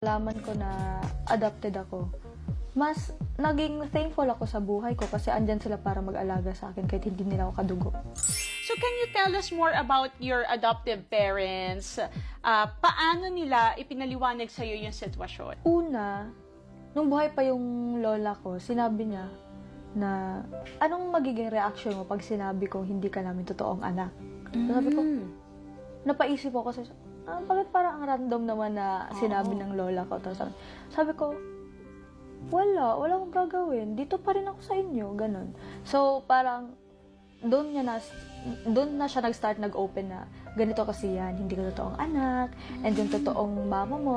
Nalaman ko na adopted ako, mas naging thankful ako sa buhay ko kasi andyan sila para mag-alaga sa akin kahit hindi nila ako kadugo. So can you tell us more about your adoptive parents? Paano nila ipinaliwanag sa'yo yung sitwasyon? Una, nung buhay pa yung lola ko, sinabi niya na anong magiging reaction mo pag sinabi ko hindi ka namin totoong anak. So, sabi ko, napaisip ako kasi, bakit parang ang random naman na sinabi ng lola ko. Tapos sabi ko, wala akong gagawin. Dito pa rin ako sa inyo, ganun. So, parang, doon na siya nag-start, nag-open na, ganito kasi yan, hindi ka totoong anak, and yung totoong mama mo,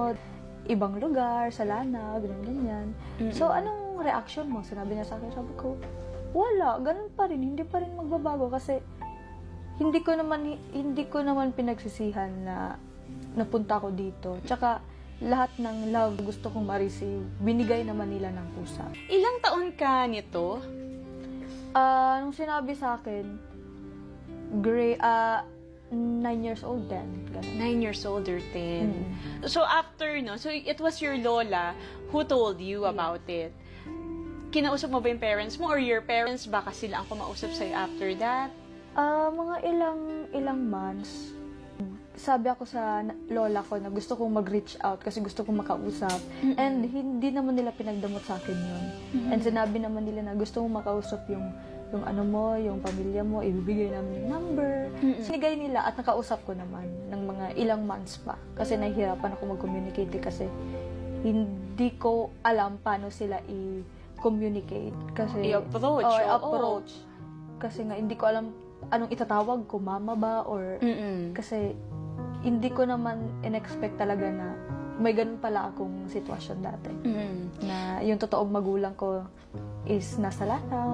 ibang lugar, sa Lanao, ganyan. So, anong reaction mo? Sinabi niya sa akin, sabi ko, wala, ganun pa rin, hindi pa rin magbabago kasi, hindi ko naman pinagsisihan na napunta ko dito. Tsaka, lahat ng love gusto kong ma-receive, binigay naman nila ng pusa. Ilang taon ka nito? Nung sinabi sa akin, 9 years old then. 9 years old or 10. So after, so it was your lola who told you about it. Kinausap mo ba yung parents mo or your parents baka sila ang kumausap sa'yo after that? Mga ilang months, sabi ako sa lola ko na gusto kong mag-reach out kasi gusto kong makausap. And hindi naman nila pinagdamot sa akin yun. And sinabi naman nila na gusto mong makausap yung ano mo, yung pamilya mo, ibibigay namin yung number. Sinigay nila at nakausap ko naman ng mga ilang months pa. Kasi nahihirapan ako mag-communicate kasi hindi ko alam paano sila i-communicate. Kasi I-approach. Kasi nga hindi ko alam anong itatawag ko, mama ba or kasi hindi ko naman in-expect talaga na may ganun pala akong sitwasyon dati. Na yung totoong magulang ko is nasa Lanao.